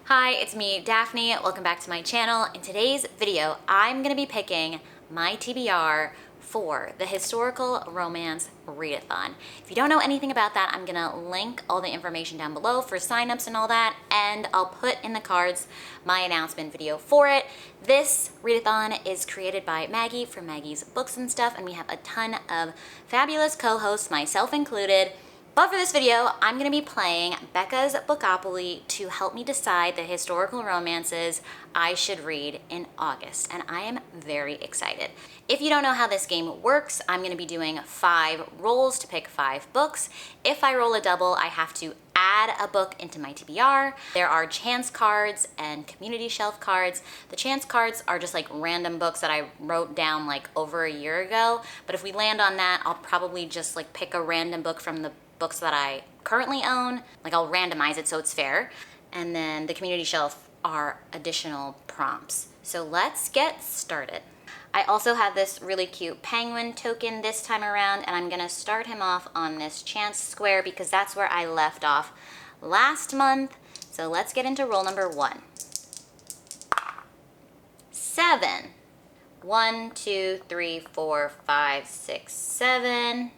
Hi, it's me, Daphne. Welcome back to my channel. In today's video, I'm gonna be picking my TBR for the Historical Romance Readathon. If you don't know anything about that, I'm gonna link all the information down below for signups and all that, and I'll put in the cards my announcement video for it. This readathon is created by Maggie from Maggie's Books and Stuff, and we have a ton of fabulous co-hosts, myself included. But for this video, I'm going to be playing Becca's Bookopoly to help me decide the historical romances I should read in August, and I am very excited. If you don't know how this game works, I'm going to be doing 5 rolls to pick 5 books. If I roll a double, I have to add a book into my TBR. There are chance cards and community shelf cards. The chance cards are just like random books that I wrote down like over a year ago, but if we land on that, I'll probably just like pick a random book from the books that I currently own. Like I'll randomize it so it's fair. And then the community shelf are additional prompts. So let's get started. I also have this really cute penguin token this time around, and I'm gonna start him off on this chance square because that's where I left off last month. So let's get into roll number 1. 7. 1, 2, 3, 4, 5, 6, 7.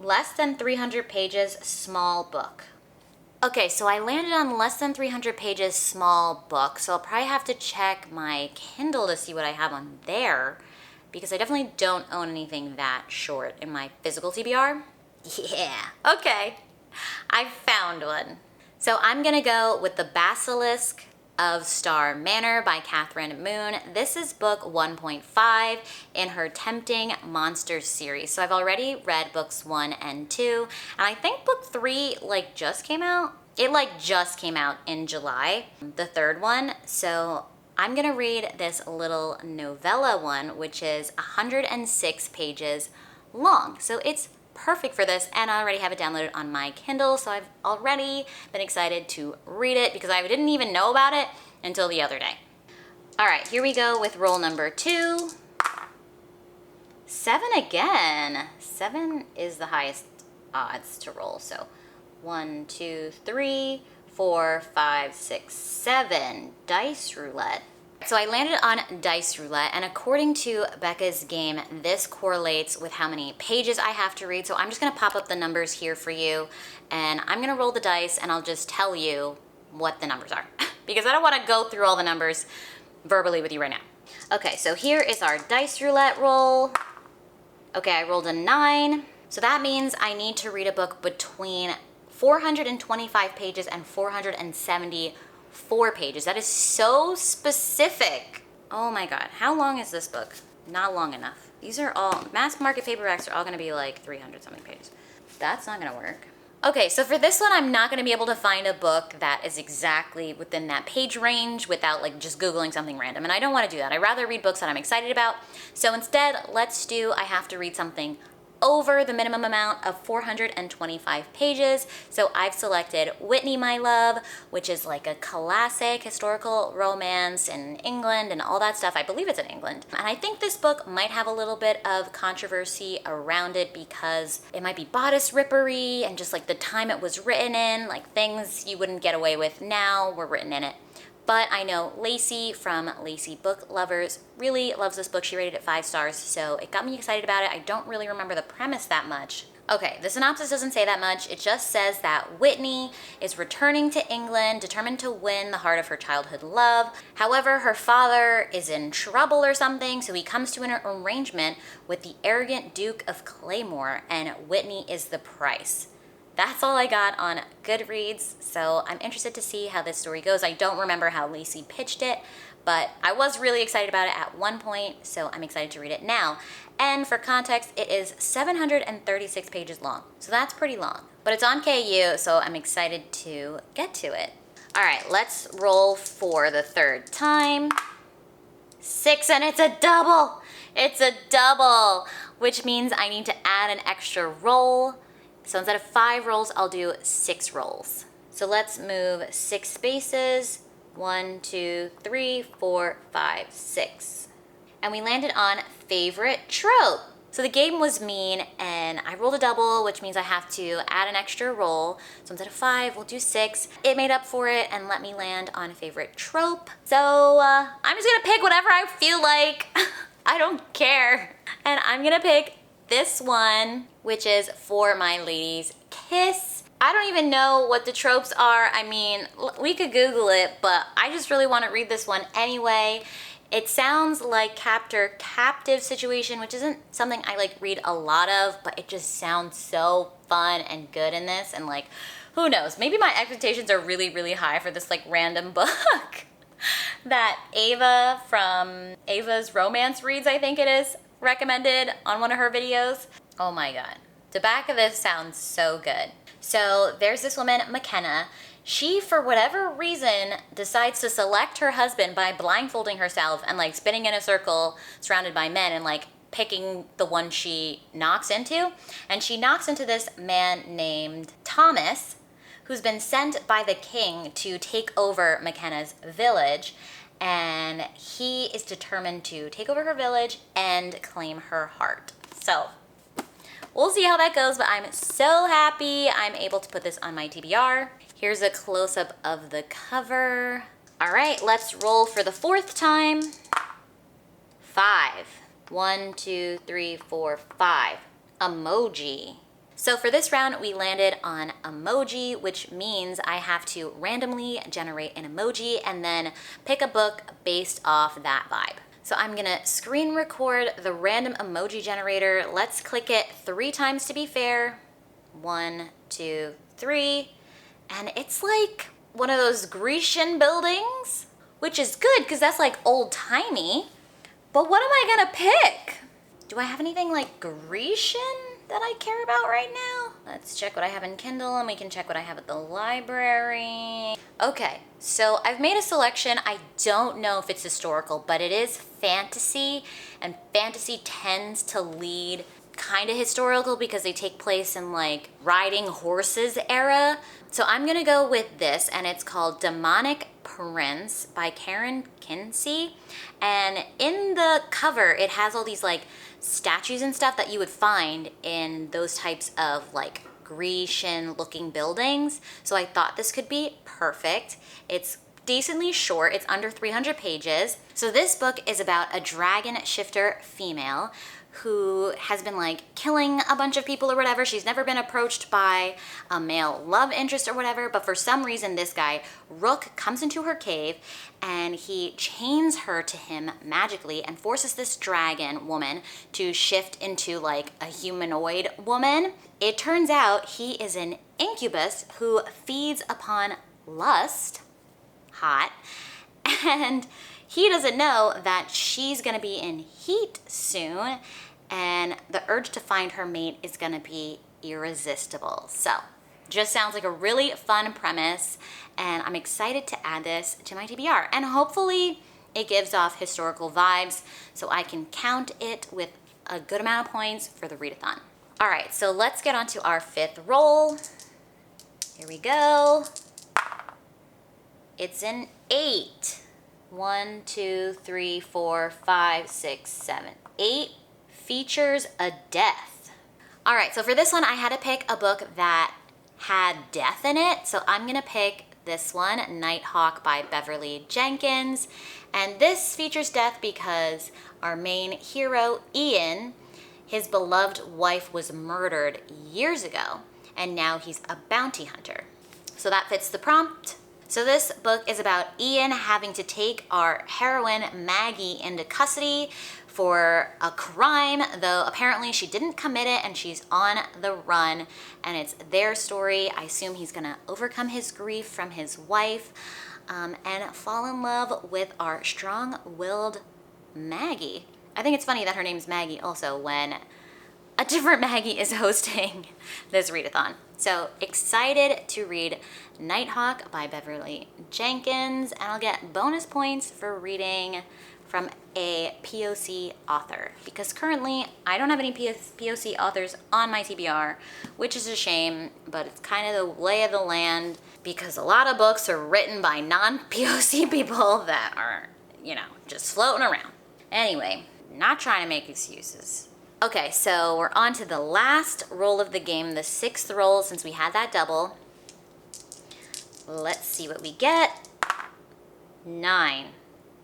Less than 300 pages, small book. Okay, so I landed on less than 300 pages, small book. So I'll probably have to check my Kindle to see what I have on there, because I definitely don't own anything that short in my physical TBR. Yeah, okay. I found one. So I'm gonna go with the Basilisk of Star Manor by Catherine Moon. This is book 1.5 in her Tempting Monsters series. So I've already read books 1 and 2, and I think book 3 like just came out. It like just came out in July, the third one. So I'm gonna read this little novella one, which is 106 pages long. So it's perfect for this, and I already have it downloaded on my Kindle, so I've already been excited to read it because I didn't even know about it until the other day. All right, here we go with roll number 2. 7 again. 7 is the highest odds to roll, so 1, 2, 3, 4, 5, 6, 7. Dice roulette. So I landed on dice roulette, and according to Becca's game, this correlates with how many pages I have to read. So I'm just gonna pop up the numbers here for you, and I'm gonna roll the dice, and I'll just tell you what the numbers are because I don't wanna go through all the numbers verbally with you right now. Okay, so here is our dice roulette roll. Okay, I rolled a 9. So that means I need to read a book between 425 pages and 474 pages. That is so specific. Oh my God, how long is this book? Not long enough. These are all, mass market paperbacks are all gonna be like 300 something pages. That's not gonna work. Okay, so for this one, I'm not gonna be able to find a book that is exactly within that page range without like just Googling something random, and I don't wanna do that. I'd rather read books that I'm excited about. So instead, I have to read something over the minimum amount of 425 pages. So I've selected Whitney, My Love, which is like a classic historical romance in England and all that stuff. I believe it's in England. And I think this book might have a little bit of controversy around it because it might be bodice rippery and just like the time it was written in, like things you wouldn't get away with now were written in it. But I know Lacy from Lacy Book Lovers really loves this book. She rated it 5 stars, so it got me excited about it. I don't really remember the premise that much. Okay, the synopsis doesn't say that much. It just says that Whitney is returning to England, determined to win the heart of her childhood love. However, her father is in trouble or something, so he comes to an arrangement with the arrogant Duke of Claymore, and Whitney is the price. That's all I got on Goodreads, so I'm interested to see how this story goes. I don't remember how Lacy pitched it, but I was really excited about it at one point, so I'm excited to read it now. And for context, it is 736 pages long, so that's pretty long. But it's on KU, so I'm excited to get to it. All right, let's roll for the third time. 6, and it's a double. It's a double, which means I need to add an extra roll. So instead of 5 rolls, I'll do 6 rolls. So let's move 6 spaces. 1, 2, 3, 4, 5, 6. And we landed on favorite trope. So the game was mean, and I rolled a double, which means I have to add an extra roll. So instead of 5, we'll do 6. It made up for it and let me land on a favorite trope. So I'm just gonna pick whatever I feel like. I don't care. And I'm gonna pick this one, which is For My Lady's Kiss. I don't even know what the tropes are. I mean, we could Google it, but I just really want to read this one anyway. It sounds like captive situation, which isn't something I like read a lot of, but it just sounds so fun and good in this. And like, who knows? Maybe my expectations are really, really high for this like random book that Ava from Ava's Romance Reads, I think it is, recommended on one of her videos. Oh my God. The back of this sounds so good. So there's this woman, McKenna. She, for whatever reason, decides to select her husband by blindfolding herself and like spinning in a circle surrounded by men and like picking the one she knocks into. And she knocks into this man named Thomas, who's been sent by the king to take over McKenna's village. And he is determined to take over her village and claim her heart. So we'll see how that goes, but I'm so happy I'm able to put this on my TBR. Here's a close-up of the cover. All right, let's roll for the 4th time. 5. 1, 2, 3, 4, 5. Emoji. So for this round, we landed on emoji, which means I have to randomly generate an emoji and then pick a book based off that vibe. So I'm gonna screen record the random emoji generator. Let's click it 3 times to be fair. 1, 2, 3. And it's like one of those Grecian buildings, which is good because that's like old-timey. But what am I gonna pick? Do I have anything like Grecian that I care about right now? Let's check what I have in Kindle and we can check what I have at the library. Okay, so I've made a selection. I don't know if it's historical, but it is fantasy, and fantasy tends to lead kind of historical because they take place in like riding horses era. So I'm gonna go with this, and it's called Demonic Prince by Karen Kinsey. And in the cover, it has all these like statues and stuff that you would find in those types of like Grecian looking buildings. So I thought this could be perfect. It's decently short, it's under 300 pages. So this book is about a dragon shifter female who has been like killing a bunch of people or whatever. She's never been approached by a male love interest or whatever, but for some reason this guy, Rook, comes into her cave and he chains her to him magically and forces this dragon woman to shift into like a humanoid woman. It turns out he is an incubus who feeds upon lust, hot, and he doesn't know that she's gonna be in heat soon, and the urge to find her mate is gonna be irresistible. So, just sounds like a really fun premise, and I'm excited to add this to my TBR. And hopefully it gives off historical vibes so I can count it with a good amount of points for the readathon. All right, so let's get on to our 5th roll. Here we go. It's an 8. 1, 2, 3, 4, 5, 6, 7, 8. Features a death. All right, so for this one, I had to pick a book that had death in it. So I'm gonna pick this one, Nighthawk by Beverly Jenkins. And this features death because our main hero, Ian, his beloved wife was murdered years ago, and now he's a bounty hunter. So that fits the prompt. So this book is about Ian having to take our heroine, Maggie, into custody for a crime, though apparently she didn't commit it and she's on the run, and it's their story. I assume he's gonna overcome his grief from his wife and fall in love with our strong-willed Maggie. I think it's funny that her name's Maggie also when a different Maggie is hosting this readathon. So excited to read Nighthawk by Beverly Jenkins, and I'll get bonus points for reading from a POC author, because currently I don't have any POC authors on my TBR, which is a shame, but it's kind of the lay of the land because a lot of books are written by non-POC people that are, you know, just floating around. Anyway, not trying to make excuses. Okay, so we're on to the last roll of the game, the 6th roll since we had that double. Let's see what we get. 9.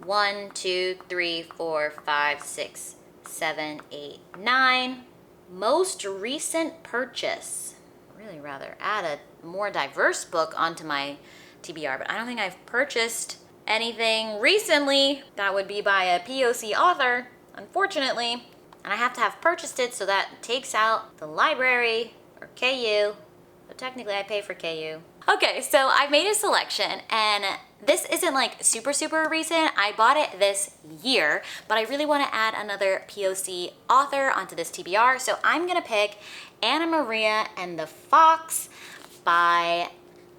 1, 2, 3, 4, 5, 6, 7, 8, 9. Most recent purchase. Really rather add a more diverse book onto my TBR, but I don't think I've purchased anything recently that would be by a POC author, unfortunately. And I have to have purchased it, so that takes out the library or KU. So technically I pay for KU. Okay, so I made a selection, and this isn't like super recent. I bought it this year, but I really want to add another POC author onto this TBR. So I'm gonna pick Anna Maria and the Fox by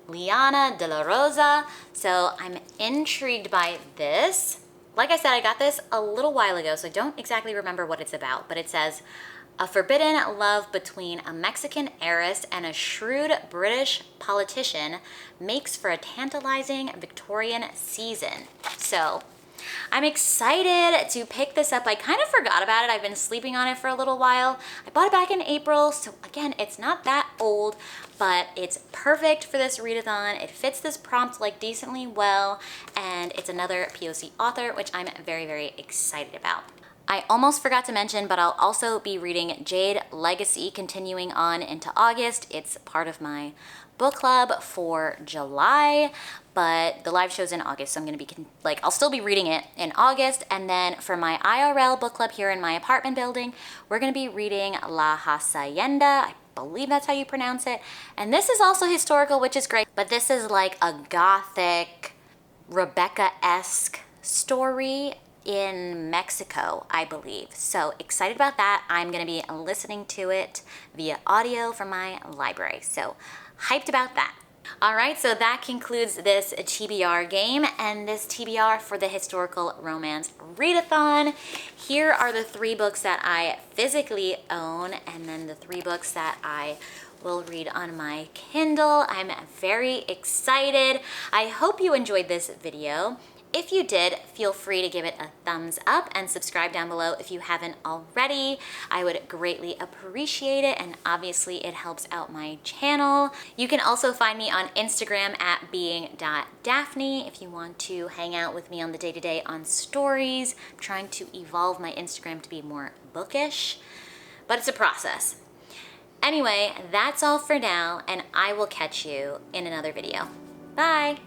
Liana de la Rosa. So I'm intrigued by this. Like I said, I got this a little while ago, so I don't exactly remember what it's about, but it says, a forbidden love between a Mexican heiress and a shrewd British politician makes for a tantalizing Victorian season. So I'm excited to pick this up. I kind of forgot about it. I've been sleeping on it for a little while. I bought it back in April, so again, it's not that old, but it's perfect for this readathon. It fits this prompt like decently well, and it's another POC author, which I'm very excited about. I almost forgot to mention, but I'll also be reading Jade Legacy continuing on into August. It's part of my book club for July, but the live show's in August, so I'm gonna be I'll still be reading it in August. And then for my IRL book club here in my apartment building, we're gonna be reading La Hacienda. I believe that's how you pronounce it. And this is also historical, which is great, but this is like a gothic, Rebecca-esque story in Mexico, I believe. So excited about that. I'm gonna be listening to it via audio from my library. So hyped about that. All right, so that concludes this TBR game and this TBR for the historical romance readathon. Here are the 3 books that I physically own, and then the 3 books that I will read on my Kindle. I'm very excited. I hope you enjoyed this video. If you did, feel free to give it a thumbs up and subscribe down below if you haven't already. I would greatly appreciate it, and obviously it helps out my channel. You can also find me on Instagram at being.daphne if you want to hang out with me on the day-to-day on stories. I'm trying to evolve my Instagram to be more bookish, but it's a process. Anyway, that's all for now, and I will catch you in another video. Bye!